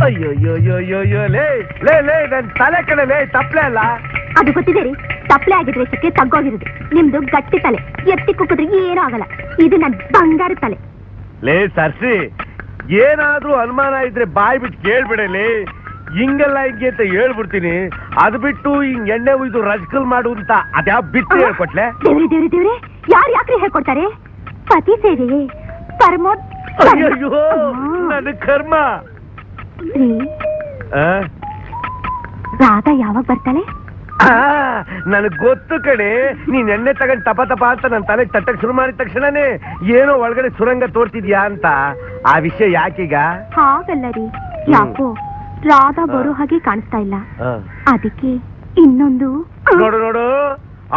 ಅಯ್ಯೋ ಲೇ ಲೇ ಲೇ ನನ್ ತಲೆ ಕಡೆ ಲೇ ತಪ್ಲೆ ಅಲ್ಲ. ಅದು ಗೊತ್ತಿದೆ ರೀ, ತಪ್ಲೆ ಆಗಿದ್ರೆ ಸಕ್ಕೆ ತಗ್ಗೋಗಿರೋದು. ನಿಮ್ದು ಗಟ್ಟಿ ತಲೆ, ಎತ್ತಿ ಕುಕ್ಕಿದ್ರೆ ಏನೂ ಆಗಲ್ಲ. ಇದು ನನ್ ಬಂಗಾರ ತಲೆ. ಲೇ ಸರ್ಸಿ, ಏನಾದ್ರೂ ಅನುಮಾನ ಇದ್ರೆ ಬಾಯ್ ಬಿಟ್ಟು ಕೇಳ್ಬಿಡಲಿ. ಹಿಂಗೆಲ್ಲ ಹಿಂಗೆ ಅಂತ ಹೇಳ್ಬಿಡ್ತೀನಿ. ಅದು ಬಿಟ್ಟು ಹಿಂಗ್ ಎಣ್ಣೆ ಉಯ್ದು ರಜಕಲ್ ಮಾಡು ಅಂತ ಅದ್ಯಾವ ಬಿಟ್ಟು ಹೇಳ್ಕೊಟ್ಲೆ? ದೇವ್ರಿ ಯಾರು ಯಾಕ್ರಿ ಹೇಳ್ಕೊಡ್ತಾರೆ? ಪತಿ ಸೇವೆ ಪರಮೋದ್. ಅಯ್ಯೋ ನನ್ನ ಕರ್ಮ. ರಾಧಾ ಯಾವಾಗ ಬರ್ತಾಳೆ? ನನಗ್ ಗೊತ್ತು ಕಣೆ, ನೀನ್ ಎಣ್ಣೆ ತಗೊಂಡ್ ತಪ ತಪ ಅಂತ ನನ್ ತಲೆ ತಟ್ಟಕ್ ಶುರು ಮಾಡಿದ ತಕ್ಷಣನೇ ಏನೋ ಒಳಗಡೆ ಸುರಂಗ ತೋರ್ತಿದ್ಯಾ ಅಂತ. ಆ ವಿಷಯ ಯಾಕೀಗ? ಹಾಗಲ್ಲ ರೀ, ಯಾಕೋ ರಾಧಾ ಬರೋ ಹಾಗೆ ಕಾಣಿಸ್ತಾ ಇಲ್ಲ. ಅದಕ್ಕೆ ಇನ್ನೊಂದು ನೋಡು,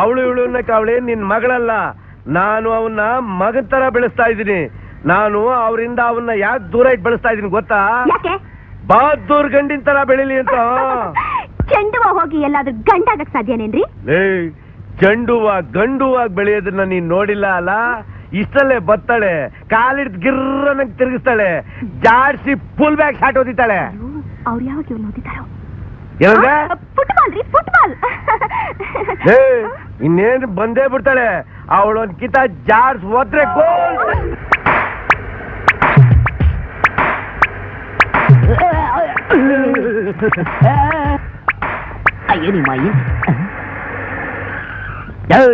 ಅವಳು ಇವಳು ಅವಳೇ ನಿನ್ ಮಗಳಲ್ಲ. ನಾನು ಅವನ್ನ ಮಗನ್ ತರ ಬೆಳೆಸ್ತಾ ಇದ್ದೀನಿ. ನಾನು ಅವರಿಂದ ಅವನ್ನ ಯಾಕೆ ದೂರ ಇಟ್ಟು ಬೆಳೆಸ್ತಾ ಇದೀನಿ ಗೊತ್ತಾ? ಬಹದ್ದೂರ್ ಗಂಡಿನ ತರ ಬೆಳಿಲಿ ಅಂತ. ಚೆಂಡುವ ಹೋಗಿ ಎಲ್ಲಾದ್ರೂ ಗಂಡಾಗಕ್ ಸಾಧ್ಯನೇನ್ರಿ? ಚೆಂಡುವ ಗಂಡುವಾಗಿ ಬೆಳೆಯೋದನ್ನ ನೀನ್ ನೋಡಿಲ್ಲ ಅಲ್ಲ? ಇಷ್ಟಲ್ಲೇ ಬತ್ತಾಳೆ, ಕಾಲಿಡ್ ಗಿರ್ರನಂಗ್ ತಿರುಗಿಸ್ತಾಳೆ, ಜಾಡ್ಸಿ ಫುಲ್ ಬ್ಯಾಗ್ ಶಾಟ್ ಓದಿತಾಳೆ. ಅವ್ರು ಯಾವಾಗ ಇವ್ನು ಓದಿತಾರೋ? ಫುಟ್ಬಾಲ್ ರೀ, ಫುಟ್ಬಾಲ್. ಇನ್ನೇನು ಬಂದೇ ಬಿಡ್ತಾಳೆ. ಅವಳೊಂದ್ ಕಿತ ಜಾಡ್ಸ್ ಹೋದ್ರೆ ಗೋಲ್.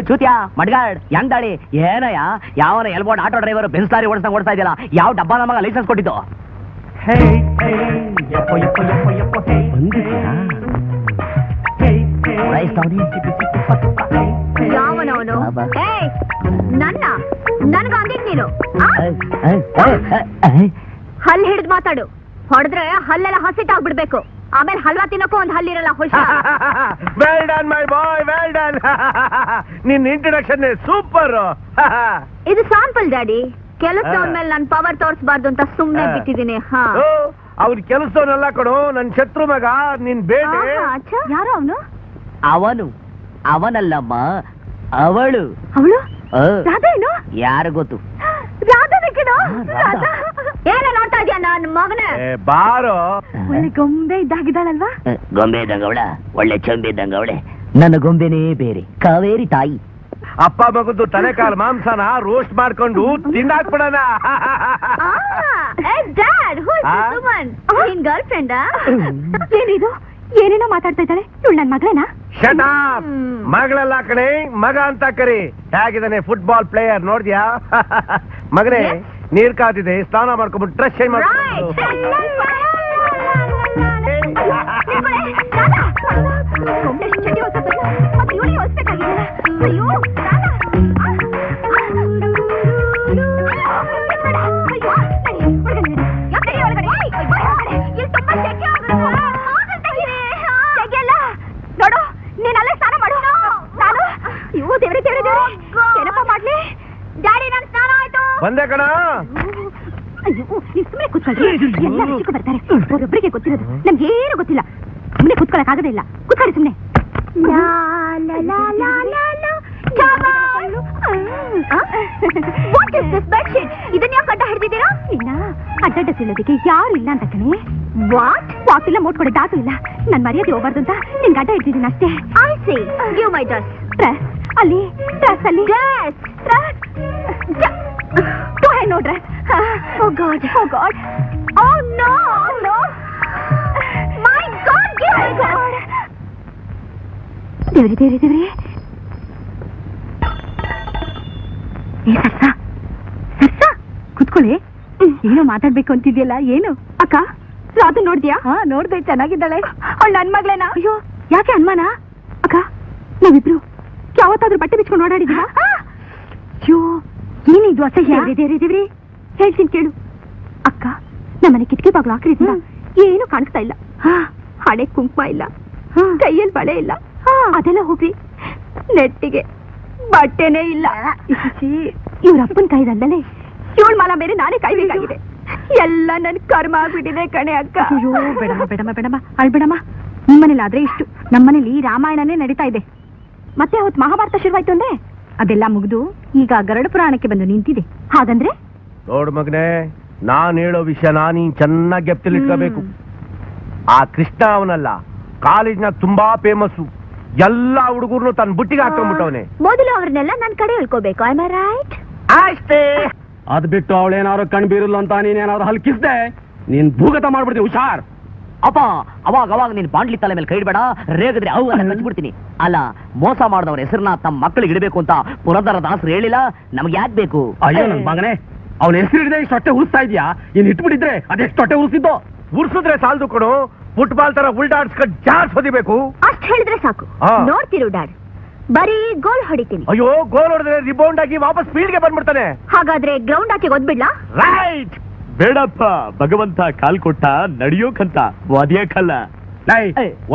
ಚೂತ್ಯಾ ಮಡ್ಗಾಡ್ ಹೆಂಗ್ದಾಳಿ ಏನಯ್ಯ? ಯಾವನ ಎಲ್ಬೋರ್ಡ್ ಆಟೋ ಡ್ರೈವರ್ ಬೆನ್ಸ್ ಲಾರಿ ಓಡಿಸ್ತಾ ಇದೆಯಲ್ಲ, ಯಾವ ಡಬ್ಬ ನಮಗ ಲೈಸೆನ್ಸ್ ಕೊಟ್ಟಿದ್ದು? ಯಾವನವನು? ನನ್ಗ ಅಂದಿದ್ ನೀನು ಹಲ್ ಹಿಡಿದು ಮಾತಾಡು. ಹೊಡೆದ್ರೆ ಹಲ್ಲೆಲ್ಲ ಹಸಿಟ್ಟಾಗ್ಬಿಡ್ಬೇಕು. ಆಮೇಲೆ ಹಲ್ವಾ ತಿನ್ನಕ್ಕೂ ಒಂದ್ ಹಲ್ಲಿರಲ್ಲ. Well done my boy, well done. ನಿನ್ ಇಂಟ್ರಡಕ್ಷನ್ ಸೂಪರ್. ಇದು ಸ್ಯಾಂಪಲ್ ಡ್ಯಾಡಿ. ಕೆಲಸದವನ್ ಮೇಲೆ ನನ್ ಪವರ್ ತೋರಿಸಬಾರ್ದು ಅಂತ ಸುಮ್ನೆ ಬಿಟ್ಟಿದ್ದೀನಿ. ಅವ್ರ ಕೆಲಸವನ್ನೆಲ್ಲ ಕೊಡು, ನನ್ ಶತ್ರು ಮಗ ನಿನ್ ಬೇಟೆ. ಯಾರು ಅವನು? ಅವನಲ್ಲಮ್ಮ, ಅವಳು. ರಾಧೇನು? ಯಾರು ಗೊತ್ತು? ಏನ ನೋಡ್ತಾ ಇದೀಯ ನನ್ನ ಮಗನ? ಬಾರೋ. ಒಳ್ಳೆ ಗೊಂಬೆ ಇದ್ದಾಗಿದ್ದಾಳಲ್ವಾ? ಗೊಂಬೆ ಇದ್ದಂಗ ಅವಳ, ಒಳ್ಳೆ ಚಂಬೆ ಇದ್ದಂಗ ಅವಳೆ. ನನ್ನ ಗೊಂಬೆನೇ ಬೇರೆ, ಕಾವೇರಿ ತಾಯಿ. ಅಪ್ಪ ಮಗದ್ದು ತಲೆ ಕಾಲು ಮಾಂಸನ ರೋಸ್ಟ್ ಮಾಡ್ಕೊಂಡು ತಿಂದಾಕ್ಬಿಡೋಣ. ನಿನ್ ಗರ್ಲ್ ಫ್ರೆಂಡ್ ಏನಿದು? ಏನೇನೋ ಮಾತಾಡ್ತಾ ಇದ್ದಾಳೆ. ಇವಳು ನನ್ ಮಗಳೇನಾ? Shut up. ಮಗಳಲ್ಲ ಕಣೆ, ಮಗ ಅಂತ ಕರಿ. ಹೇಗಿದ್ದಾನೆ ಫುಟ್ಬಾಲ್ ಪ್ಲೇಯರ್ ನೋಡ್ದ್ಯಾ? ಮಗನೇ, ನೀರ್ ಕಾದಿದೆ, ಸ್ನಾನ ಮಾಡ್ಕೊಂಡ್ಬಿಟ್ಟು ಡ್ರೆಸ್ ಚೇಂಜ್ ಮಾಡ್ಕೊಂಡು. ನೋಡು, ನೀನಲ್ಲೇ ಸ್ನಾನ ಮಾಡು. ನಾನು ದೇವ್ರೆ ಏನಪ್ಪ ಮಾಡ್ಲಿ? ಡ್ಯಾಡಿ, ನನ್ ಸ್ನಾನ ಆಯ್ತು. ಬಂದೆ ಕಣ. ಅಯ್ಯೋ, ಸುಮ್ಮನೆ ಕೂತ್ಕೊಳ್ರಿ. ಎಲ್ಲ ವಿಷಯಕ್ಕೂ ಬರ್ತಾರೆ. ಒಬ್ಬೊಬ್ಬರಿಗೆ ಗೊತ್ತಿರೋದು ನಮ್ಗೇನು ಗೊತ್ತಿಲ್ಲ. ಸುಮ್ಮನೆ ಕೂತ್ಕೊಳಕ್ ಆಗದೇ ಇಲ್ಲ. ಕೂತ್ಕೊಳ್ಳಿ ಸುಮ್ಮನೆ. ಇದನ್ನ ಯಾಕೆ ಅಡ್ಡ ಹಿಡಿದಿದ್ದೀರಾ? ಇನ್ನ ಅಡ್ಡ ತಿನ್ನೋದಕ್ಕೆ ಯಾರು ಇಲ್ಲ ಅಂತ ಕಣೆ. ವಾಟ್ ಇಲ್ಲ, ಮೋಟ್ ಕೊಡೋ ದಾಟು ಇಲ್ಲ. ನನ್ ಮರ್ಯಾದೆ ಹೋಗ್ಬಾರ್ದು ಅಂತ ನಿನ್ ಗಡ್ಡ ಹಿಡ್ದಿದ್ದೀನಿ ಅಷ್ಟೇ. I see give my dress. Dress ಅಲ್ಲಿ, ಡ್ರೆಸ್ ಅಲ್ಲಿ, dress too high. No dress. Oh god, oh god, oh no no, my god, give my god. ದೇವ್ರಿ ಕುತ್ಕೊಳ್ಳಿ. ಏನೋ ಮಾತಾಡ್ಬೇಕು ಅಂತಿದ್ಯಲ್ಲ, ಏನು? ಅಕ್ಕ, ರಾಧು ನೋಡ್ದ್ಯಾ? ನೋಡ್ದೆ, ಚೆನ್ನಾಗಿದ್ದಾಳೆ. ಅವಳು ನನ್ ಮಗಳೇನಾ? ಅಯ್ಯೋ, ಯಾಕೆ ಅನ್ಮಾನ? ಅಕ್ಕ, ನಾವಿಬ್ರು ಯಾವತ್ತಾದ್ರೂ ಬಟ್ಟೆ ಬಿಚ್ಕೊಂಡು ಓಡಾಡಿದ್ಯಾ? ಅಯ್ಯೋ, ಏನಿದು ಅಸಹ್ಯ. ದೇವ್ರಿ ಹೇಳ್ತೀನಿ ಕೇಳು. ಅಕ್ಕ, ನಮ್ಮನೆ ಕಿಟಕಿ ಬಾಗ್ಲು ಹಾಕಿದ್ನ ಏನು ಕಾಣಿಸ್ತಾ ಇಲ್ಲ. ಹಣೆ ಕುಂಕುಮ ಇಲ್ಲ, ಕೈಯಲ್ಲಿ ಬಳೆ ಇಲ್ಲ. ಅದೆಲ್ಲ ಹೋಗ್ರಿ, ನೆಟ್ಟಿಗೆ ಬಟ್ಟೆನೇ ಇಲ್ಲ. ಇವ್ರಪ್ಪನ ಕಾಯ್ದಲ್ಲೇ ಇವಳ ಮಾಲ ಬೇರೆ ನಾನೇ ಕಾಯ್ಬೇಕಾಗಿದೆ. ಎಲ್ಲ ನನ್ ಕರ್ಮ ಆಗ್ಬಿಟ್ಟಿದೆ ಕಣೆ ಅಕ್ಕ. ಅಯ್ಯೋ, ಬೇಡಮ್ಮ ಅಳ್ಬೇಡಮ್ಮ. ನಿಮ್ಮನೇಲಾದ್ರೆ ಇಷ್ಟು, ನಮ್ಮನೇಲಿ ರಾಮಾಯಣನೇ ನಡೀತಾ ಇದೆ. ಮತ್ತೆ ಅವತ್ತು ಮಹಾಭಾರತ ಶುರುವಾಯ್ತು ಅಂದ್ರೆ ಅದೆಲ್ಲ ಮುಗಿದು ಈಗ ಗರುಡ ಪುರಾಣಕ್ಕೆ ಬಂದು ನಿಂತಿದೆ. ಹಾಗಂದ್ರೆ ನೋಡು ಮಗನೇ, ನಾನ್ ಹೇಳೋ ವಿಷಯನ ನೀನ್ ಚೆನ್ನಾಗಿ ಗೆಪ್ತಿಲಿಟ್ಕೋಬೇಕು. ಆ ಕೃಷ್ಣ ಅವನಲ್ಲ, ಕಾಲೇಜ್ನ ತುಂಬಾ ಫೇಮಸ್ಸು. ಎಲ್ಲಾ ಹುಡುಗರ್ನು ತನ್ನ ಬುಟ್ಟಿಗೆ ಹಾಕೊಂಡ್ಬಿಟ್ಟವನೆ. ಮೊದಲು ಅವ್ರನ್ನೆಲ್ಲ ನನ್ ಕಡೆ ಹೇಳ್ಕೋಬೇಕು. I right? ಅಷ್ಟೇ. ಅದ್ ಬಿಟ್ಟು ಅವಳೇನಾದ್ರು ಕಣ್ ಬೀರಲ್ಲ ಅಂತ ನೀನೇನಾದ್ರು ಹಲ್ಕಿಸ್ದೆ, ನೀನ್ ಭೂಗತ ಮಾಡ್ಬಿಡ್ತೀನಿ, ಹುಷಾರ್. ಅಪ್ಪ ಅವಾಗ ನೀನ್ ಬಾಂಡ್ಲಿ ತಲೆ ಮೇಲೆ ಕೈ ಇಡ್ಬೇಡ, ರೇಗಿದ್ರೆ ಅವು ಹಚ್ಬಿಡ್ತೀನಿ. ಅಲ್ಲ, ಮೋಸ ಮಾಡಿದವ್ರ ಹೆಸರನ್ನ ತಮ್ಮ ಮಕ್ಕಳಿಗೆ ಇಡಬೇಕು ಅಂತ ಪುರಂದರ ದಾಸರು ಹೇಳಿಲ್ಲ, ನಮ್ಗೆ ಯಾಕೆ ಬೇಕು? ಅಯ್ಯೋ ನನ್ ಮಗನೇ, ಅವನ ಹೆಸರು ಹಿಡಿದ್ರೆ ಇಷ್ಟು ಹೊಟ್ಟೆ ಉರಿಸ್ತಾ ಇದೆಯಾ? ನೀನ್ ಇಟ್ಬಿಟ್ಟಿದ್ರೆ ಅದೆಷ್ಟು ಹೊಟ್ಟೆ ಉರಿಸಿದ್ದು? ಉರ್ಸಿದ್ರೆ ಸಾಲದು ಕೊಡು, ಫುಟ್ಬಾಲ್ ತರ ಉಲ್ಟಾಡ್ಸ್ಕೊಂಡ್ ಜಾರ್ಸ್ ಹೊದಿಬೇಕು. ಅಷ್ಟ್ ಹೇಳಿದ್ರೆ ಸಾಕು. ಆ. ನೋಡ್ತಿರು ಡ್ಯಾಡ್, ಬರೀ ಗೋಲ್ ಹೊಡಿತೀನಿ. ಅಯ್ಯೋ, ಗೋಲ್ ಹೊಡೆದ್ರೆ ರಿಬೌಂಡ್ ಆಗಿ ವಾಪಸ್ ಫೀಲ್ಡ್ಗೆ ಬಂದ್ಬಿಡ್ತಾನೆ. ಹಾಗಾದ್ರೆ ಗ್ರೌಂಡ್ ಆಚೆ ಒದ್ಬಿಡ್ಲಾ? ರೈಟ್. ಬೇಡಪ್ಪ, ಭಗವಂತ ಕಾಲ್ ಕೊಟ್ಟ ನಡಿಯೋಕಂತ, ಒದ್ಯಕ್ಕಲ್ಲ. ಲೈ,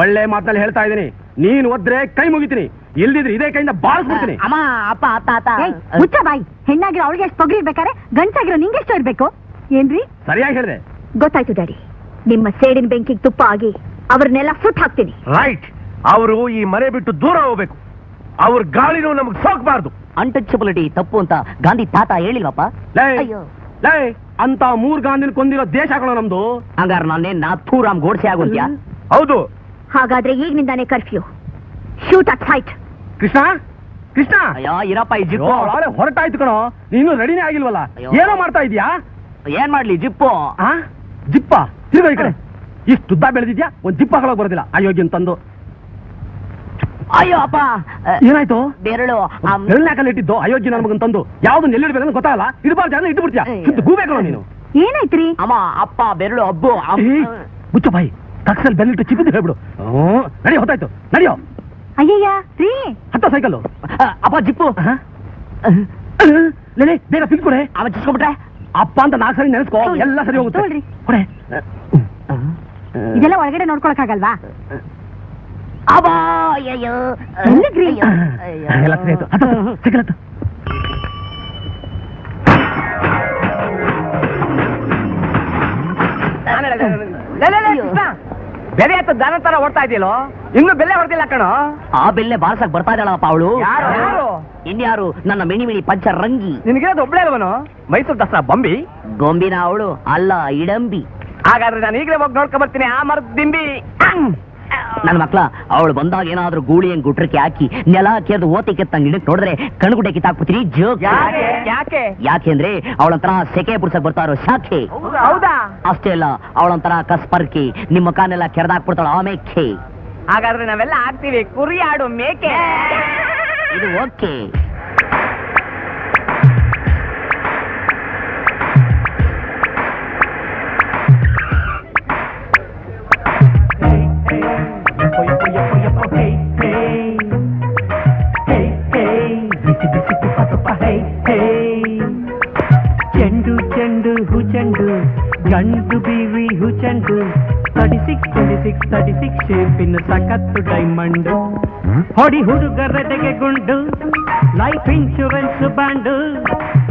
ಒಳ್ಳೆ ಮಾತಲ್ಲಿ ಹೇಳ್ತಾ ಇದೀನಿ, ನೀನ್ ಒದ್ರೆ ಕೈ ಮುಗಿತೀನಿ, ಇಲ್ದಿದ್ರೆ ಇದೇ ಕೈಯಿಂದ ಬಾಳಿಸ್ಬಿಡ್ತೀನಿ. ಅಮ್ಮ, ಅಪ್ಪ, ಅತ್ತ ಅತ್ತ. ಮುಚ್ಚ ಬಾಯಿ. ಹೆಣ್ಣಾಗಿರೋ ಅವಳಿಗೆ ಎಷ್ಟು ಪೊಗರಿ ಇರ್ಬೇಕಾರೆ ಗಂಡಸಾಗಿರೋ ನಿಂಗೆಷ್ಟು ಇರ್ಬೇಕು? ಏನ್ರಿ? ಸರಿಯಾಗಿ ಹೇಳಿದೆ. ಗೊತ್ತಾಯ್ತು ಡ್ಯಾಡಿ, ನಿಮ್ಮ ಸೇಡಿನ ಬೆಂಕಿಗೆ ತುಪ್ಪ ಆಗಿ ಅವ್ರನ್ನೆಲ್ಲ ಸುಟ್ಟು ಹಾಕ್ತೀನಿ. ರೈಟ್. ಅವರು ಈ ಮನೆ ಬಿಟ್ಟು ದೂರ ಹೋಗ್ಬೇಕು. ಅವ್ರ ಗಾಳಿನೂ ನಮಗ್ ಸೋಕ್ಬಾರ್ದು. ಅನ್ಟಚಬಿಲಿಟಿ ತಪ್ಪು ಅಂತ ಗಾಂಧಿ ತಾತ ಹೇಳಿಲ್ವಪ್ಪ? ಲೈ ಅಯ್ಯೋ, ಲೈ, ಅಂತ 3 ಗಾಂಧಿನ ಕೊಂದಿರೋ ದೇಶ ಕಣ ನಮ್ದು. ಹಂಗಾರ ನಾನೇನ್ ನಾಥೂರಾಮ್ ಗೋಡ್ಸೆ ಆಗೋದ್ಯಾ? ಹೌದು. ಹಾಗಾದ್ರೆ ಈಗಿನಿಂದಾನೇ curfew. Shoot at sight. Krishna, Krishna, ಅಯ್ಯೋ ಇರಪ್ಪ, ಈ ಜಿಪ್ಪು ಅವಳೆ ಹೊರಟಾಯ್ತು ಕಣೋ, ನೀನು ರೆಡಿನೇ ಆಗಿಲ್ವಲ್ಲ, ಅಯ್ಯೋ. ಏನೋ ಮಾಡ್ತಾ ಇದೀಯಾ? ಏನ್ ಮಾಡ್ಲಿ ಜಿಪ್ಪು? ಆ ಜಿಪ್ಪ ತಿರುಗ ಈ ಕಡೆ. ಇಷ್ಟು ಉದ್ದ ಬೆಳೆದಿದ್ಯಾ, ಒಂದ್ ಜಿಪ್ಪ ಹಾಕೊಳ್ಳೋಕ್ ಬರೋದಿಲ್ಲ ಅಯೋಗ್ಯನ್ ತಂದು. ಅಯ್ಯೋ ಅಪ್ಪ, ಏನಾಯ್ತು? ಬೆರಳು ಬೆಳ್ಳಾಕಲ್ಲಿ ಇಟ್ಟಿದ್ದು ಅಯೋಗ್ಯ ನನ್ನ ಮಗನ್ ತಂದು ಯಾವ್ದನ್ನ ಎಲ್ಲಿಡ್ಬೇಕಂತ ಗೊತ್ತಾಗಲ್ಲ, ಇಡಬಾರ್ದು ಜನ ಇಟ್ಬಿಡ್ತೀಯಾ? ಶುದ್ಧ ಗೂಬೇಕಲ್ಲ ನೀನು. ಏನಾಯ್ತ್ರಿ? ಅಮ್ಮ, ಅಪ್ಪ ಬೆರಳು ಅಬ್ಬು ಮುಚ್ಚ ಬಾಯಿ, ತಕ್ಷಣ ಬೆಲ್ಲಿಟ್ಟು ಚಿಪ್ಪಿದ್ದು ಹೇಳ್ಬಿಡು. ನಡಿ, ಹೊತ್ತಾಯ್ತು, ನಡಿಯೋ. ಅಯ್ಯಯ್ಯ ರೀ, ಹತ್ತ ಸೈಕಲ್ಲು. ಅಪ್ಪ ಜಿಪ್ಪು. ಲೇ, ಬೇಗ ಪಿಲ್ ಕೊಡೆ. ಅವ ಚಿಸ್ಕೊಂಡ್ಬಿಟ್ರೆ ಅಪ್ಪ ಅಂತ 4 ಸರಿ ನೆನೆಸ್ಕೋ, ಎಲ್ಲ ಸರಿ ಹೋಗುತ್ತೆ. ತಗೊಳ್ರಿ. ಕೊಡೆ. ಇದೆಲ್ಲ ಒಳಗಡೆ ನೋಡ್ಕೊಳಕ್ಕಾಗಲ್ವಾ? ಅಬ್ಬಾ, ಅಯ್ಯಯ್ಯೋ. ಎಲ್ಲಿಗ್ರಿ? ಎಲ್ಲ ಸರಿ ಆಯ್ತು. ಹತ್ತ, ಸೈಕಲ್ ಹತ್ತು. ಬೆಲೆ ಹತ್ತು ದನ ತರ ಓಡ್ತಾ ಇದೆಯಲ್ಲೋ, ಇನ್ನು ಬೆಲೆ ಹೊಡೆದಿಲ್ಲ ಕಣೋ. ಆ ಬೆಲೆ ಬಾರ್ಸಕ್ ಬರ್ತಾ ಇದ್ದಾಳಪ್ಪ ಅವಳು. ಇನ್ಯಾರು? ನನ್ನ ಮಿಣಿ ಪಂಚ ರಂಗಿ. ನಿನಗಿರೋದು ಒಬ್ಳೆ ಅಲ್ವನು? ಮೈಸೂರು ದಸರಾ ಬಂಬಿ ಗೊಂಬಿನ ಅವಳು ಅಲ್ಲ, ಇಡಂಬಿ. ಹಾಗಾದ್ರೆ ನಾನು ಈಗಲೇ ಹೋಗಿ ನೋಡ್ಕೊ ಬರ್ತೀನಿ ಆ ಮರದ ದಿಂಬಿ. ನನ್ನ ಮಕ್ಳ, ಅವಳು ಬಂದಾಗ ಏನಾದ್ರೂ ಗೂಳಿ ಹಂಗ್ ಗುಟ್ರಕ್ಕೆ ಹಾಕಿ ನೆಲ ಕೇರ್ದು ಓತಿ ಕೆತ್ತಂಗ್ ಗಿಡಕ್ ನೋಡಿದ್ರೆ ಕಣ್ಗುಡ್ಡೆ ಕಿತ್ತಾಕ್ಬಿಡ್ತೀನಿ. ಜೋಕ್. ಯಾಕೆಂದ್ರೆ ಅವಳಂತರ ಸೆಕೆ ಪುಡ್ಸಕ್ ಬರ್ತಾ ಇರೋ ಶಾಖೆ. ಹೌದಾ? ಅಷ್ಟೇ ಅಲ್ಲ, ಅವಳಂತರ ಕಸ್ಪರ್ಕಿ ನಿಮ್ಮ ಕಾನೆಲ್ಲ ಕೆರೆದಾಕ್ಬಿಡ್ತಾಳ ಆಮೇಕೆ. ಹಾಗಾದ್ರೆ ನಾವೆಲ್ಲ ಆಗ್ತೀವಿ ಕುರಿ ಆಡು ಮೇಕೆ. ಇದು ಓಕೆ. ಚೆಂಡು ಚೆಂಡು ಹುಚಂಡು ಗಂಡು ಬೀವಿ ಹುಚಂಡು 36 ಶೇಪಿನ ಸಖತ್ತು ಡೈಮಂಡ್ ಹೊಡಿ ಹುಡುಗರೆಡೆಗೆ ಗುಂಡು ಲೈಫ್ ಇನ್ಶೂರೆನ್ಸ್ ಬಾಂಡು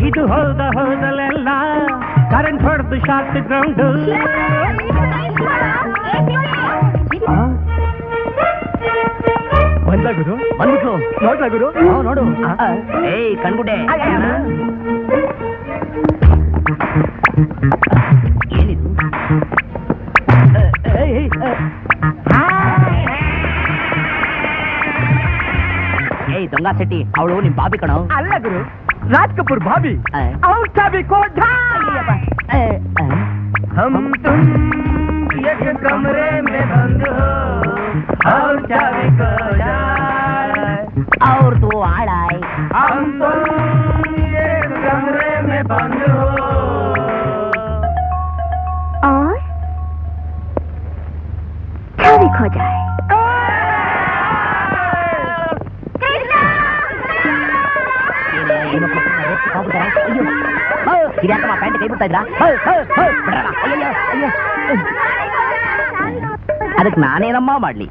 ಇದು ಹೋದಲೆಲ್ಲ ಕರೆಂಟ್ ಹೊಡೆದು ಶಾರ್ಟ್ ಗ್ರೌಂಡು. ಬಂದ ಗುರು, ಬಂದ್ಬಿಟ್ಲು. ನೋಡ್ಲಾ ಗುರು? ನೋಡು. ಏಯ್ ಕಣ್ಗುಡ್ಡೆ, ಏನಿದು? ಏಯ್ ದೊಂಗ ಸೆಟ್ಟಿ, ಅವಳು ನಿಮ್ ಬಾಬಿ ಕಣೋ. ಅಲ್ಲ ಗುರು, ರಾಜ್ ಕಪೂರ್ ಭಾಬಿ. ಆ. ಅವ್ರ ಚಾಬಿ ಕೋಠ. हम तुम एक कमरे में बंद हो और चाबी खो जाए. ಅವ್ರ ತೋ ಆಳಾಯ್. हम तुम एक कमरे में बंद हो. और चाबी खो जाए. ಇದ್ಯಾಕಮ್ಮ ಪ್ಯಾಂಟ್ ಕೈ ಬಿಡ್ತಾ ಇದ್ರಾ? ಅದಕ್ಕೆ ನಾನೇನಮ್ಮ ಮಾಡ್ಲಿ?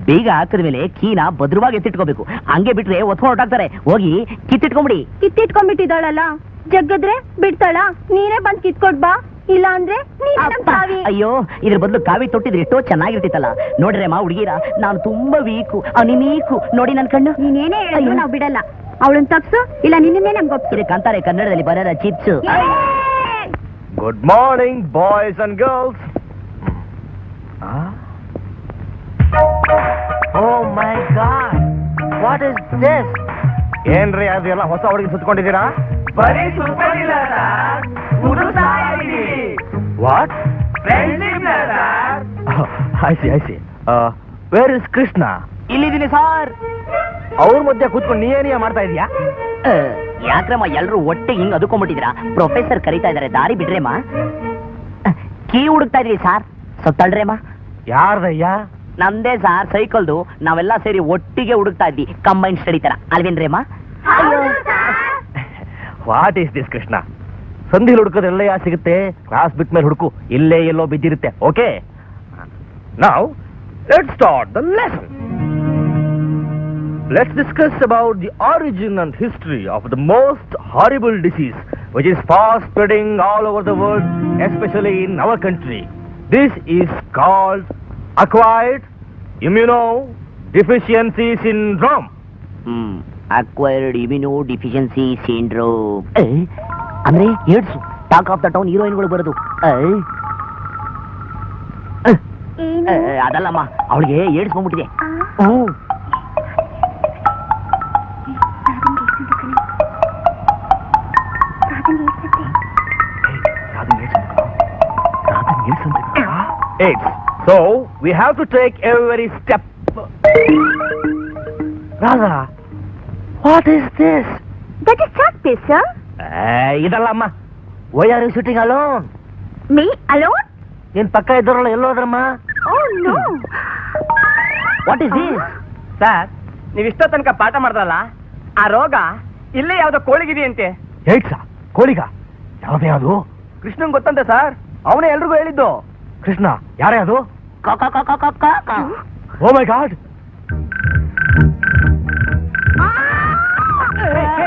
ಬೇಗ ಹಾಕಿದ ಮೇಲೆ ಕೀನ ಭದ್ರವಾಗಿ ಎತ್ತಿಟ್ಕೋಬೇಕು. ಹಂಗೆ ಬಿಟ್ರೆ ಒತ್ಕೊಂಡು ಹೊರಟಾಗ್ತಾರೆ. ಹೋಗಿ ಕಿತ್ತಿಟ್ಕೊಂಬಿಡಿ. ಕಿತ್ತಿಟ್ಕೊಂಡ್ಬಿಟ್ಟಿದ್ದಾಳಲ್ಲ, ಜಗ್ಗದ್ರೆ ಬಿಡ್ತಾಳ? ನೀನೇ ಬಂದ್ ಕಿತ್ಕೊಡ್ ಬಾ, ಇಲ್ಲ ಅಂದ್ರೆ ಅಯ್ಯೋ, ಇದ್ರ ಬದಲು ಕಾವಿ ತೊಟ್ಟಿದ್ರೆ ಎಷ್ಟೋ ಚೆನ್ನಾಗಿರ್ತಿತ್ತಲ್ಲ. ನೋಡ್ರೆ ಮಾ ಹುಡುಗಿರ, ನಾನು ತುಂಬಾ ವೀಕು, ಅನಿಮೀಕು. ನೋಡಿ ನನ್ ಕಣ್ಣು. ನೀನೇನೇ ಹೇಳಿದ್ರು ನಾವು ಬಿಡಲ್ಲ. ಅವಳನ್ನ ತಪ್ಸು, ಇಲ್ಲ ನಿನ್ನೇ ನಮ್ಗೆ ಒಪ್ಸಿ. ಇದಕ್ಕಂತಾರೆ ಕನ್ನಡದಲ್ಲಿ ಬರೋದ chips. Good morning boys and girls. What is this? ಏನ್ರಿ ಅದೆಲ್ಲ ಹೊಸ ಹುಡುಗಿ ಸುತ್ಕೊಂಡಿದ್ದೀರಾ? ಬರೀ ಸುತ್ತಲಿಲ್ಲ ಸರ್, ಹುಡುಕ್ತಾ ಇದ್ದೀವಿ. What? Friendship sir. I see. Where is Krishna? ಇಲ್ಲಿದ್ದೀನಿ ಸಾರ್. ಅವ್ರ ಮಧ್ಯೆ ಕೂತ್ಕೊಂಡು ನೀನೇನಿಯ ಮಾಡ್ತಾ ಇದೀಯಾ? ಯಾಕ್ರಮ್ಮ ಎಲ್ರು ಒಟ್ಟಿಗೆ ಹಿಂಗ್ ಅದಕೊಂಡ್ಬಿಟ್ಟಿದ್ರ? ಪ್ರೊಫೆಸರ್ ಕರೀತಾ ಇದಾರೆ, ದಾರಿ ಬಿಡ್ರೇಮ್ಮ. ಕೀ ಹುಡುಕ್ತಾ ಇದೀವಿ ಸಾರ್, ಸೊತ್ತಳ್ರೇಮ್ಮ. ಯಾರ್ದಯ್ಯ? ನಂದೇ ಸಾರ್, ಸೈಕಲ್ದು. ನಾವೆಲ್ಲ ಸೇರಿ ಒಟ್ಟಿಗೆ ಹುಡುಕ್ತಾ ಇದ್ವಿ, ಕಂಬೈನ್ ಸ್ಟಡಿ ತರ ಅಲ್ವೇನ್ರೇಮ್ಮ? What is this Krishna? ಸಂಧಿಲ್ ಹುಡುಕೋದೆಲ್ಲ ಯಾ ಸಿಗುತ್ತೆ, ಕ್ಲಾಸ್ ಬಿಟ್ಟ ಮೇಲೆ ಹುಡುಕು, ಇಲ್ಲೇ ಎಲ್ಲೋ ಬಿದ್ದಿರುತ್ತೆ. Okay, now let's start the lesson. Let's discuss about the origin and history of the most horrible disease which is fast spreading all over the world, especially in our country. This is called acquired immunodeficiency syndrome. Acquired immunodeficiency syndrome ಅಂದ್ರೆ AIDS. Talk of the town ಹೀರೋಯಿನ್ಗಳು ಬರೋದು. ಅದಲ್ಲಮ್ಮ, ಅವಳಿಗೆ AIDS ಬಂದ್ಬಿಟ್ಟಿದೆ. AIDS. So we have to take every step. Radha, what is this? That is chalk paste, sir. ಇದಲ್ಲ ಅಮ್ಮ. Why are you sitting alone? Me alone? ನಿನ್ ಪಕ್ಕ ಇದ್ದವರಲ್ಲ ಎಲ್ಲೋದ್ರಮ್ಮ? Oh no. What is this? Sir, ನೀವು ಇಷ್ಟೋ ತನಕ ಪಾಠ ಮಾಡಿದ್ರಲ್ಲ, ಆ ರೋಗ ಇಲ್ಲೇ ಯಾವ್ದೋ ಕೋಳಿಗಿದೆಯಂತೆ. ಏಡ್ಸಾ? ಕೋಳಿಗ? ಯಾವ್ದೇ ಅದು? ಕೃಷ್ಣನ್ ಗೊತ್ತಂತೆ ಸರ್, ಅವನೇ ಎಲ್ರಿಗೂ ಹೇಳಿದ್ದು. ಕೃಷ್ಣ ಯಾರೇ ಅದು? ಕಾಕ ಕಾಕ ಕಾಕ. ಓ ಮೈ ಗಾಡ್,